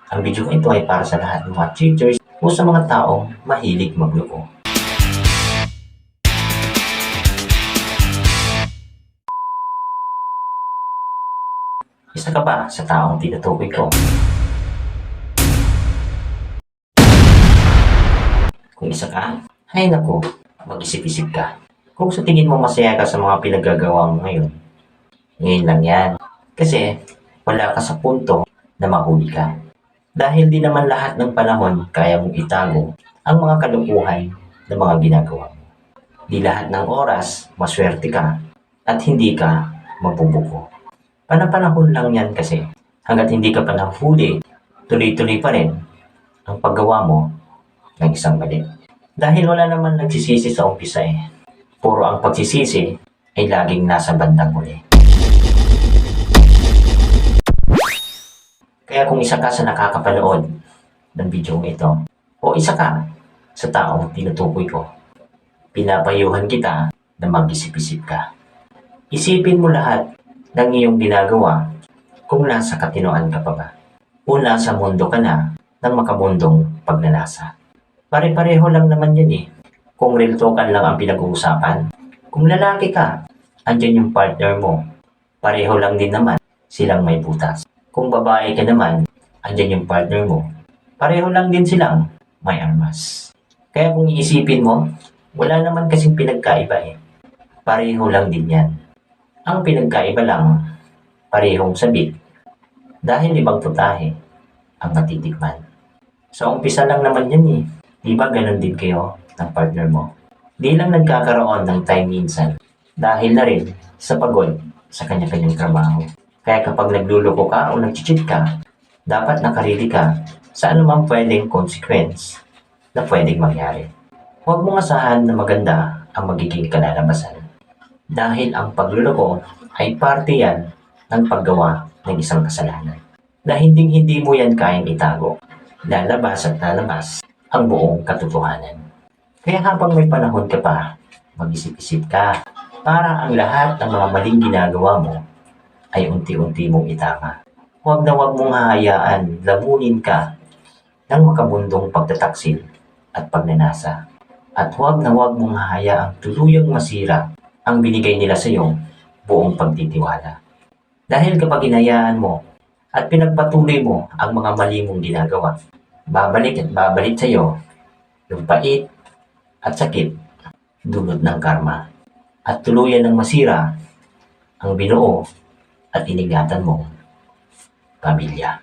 Ang video ito ay para sa lahat ng mga cheaters o sa mga taong mahilig magloko. Isa ka ba sa taong tinutukoy ko? Kung isa ka, ay naku, mag-isip-isip ka. Kung sa tingin mo masaya ka sa mga pinaggagawa mo ngayon, ngayon lang yan. Kasi wala ka sa punto na mahuli ka. Dahil di naman lahat ng panahon kaya mong itago ang mga kalukuhan ng mga ginagawa mo. Di lahat ng oras maswerte ka at hindi ka mabubuko. Panapanahon lang yan kasi hanggat hindi ka pa nahuli, tuloy-tuloy pa rin ang paggawa mo ng isang mali. Dahil wala naman nagsisisi sa umpisa eh. Puro ang pagsisisi ay laging nasa bandang huli. Kaya kung isa ka sa nakakapanood ng video ito, o isa ka sa taong tinutukoy ko, pinapayuhan kita na mag-isip-isip ka. Isipin mo lahat ng iyong ginagawa kung nasa katinoan ka pa ba. O nasa mundo ka na ng makamundong pagnanasa. Pare-pareho lang naman yan eh. Kung real talkan lang ang pinag-uusapan, kung lalaki ka, andyan yung partner mo. Pareho lang din naman silang may butas. Kung babae ka naman, andyan yung partner mo. Pareho lang din silang may armas. Kaya kung iisipin mo, wala naman kasing pinagkaiba eh. Pareho lang din yan. Ang pinagkaiba lang, parehong sabik. Dahil ibang putahe ang natitikman. So umpisa lang naman yan eh. Di ba ganun din kayo ng partner mo? Di lang nagkakaroon ng time minsan dahil na rin sa pagod sa kanya-kanyang trabaho. Kaya kapag nagluloko ka o nag-cheat ka, dapat nakarili ka sa anumang pwedeng consequence na pwedeng mangyari. Huwag mong asahan na maganda ang magiging kalalabasan. Dahil ang pagluloko ay parte yan ng paggawa ng isang kasalanan. Na hindi mo yan kayang itago. Lalabas at lalabas ang buong katotohanan. Kaya habang may panahon ka pa, mag-isip-isip ka para ang lahat ng mga maling ginagawa mo ay unti-unti mong itama. Huwag na huwag mong hahayaan lamunin ka ng makamundong pagtataksil at pagnanasa. At huwag na huwag mong hahayaang tuluyang masira ang binigay nila sa iyong buong pagtitiwala. Dahil kapag hinayaan mo at pinagpatuloy mo ang mga mali mong ginagawa, babalik at babalik sa iyo yung pait at sakit dulot ng karma at tuluyan ng masira ang binuo at iningatan mong pamilya.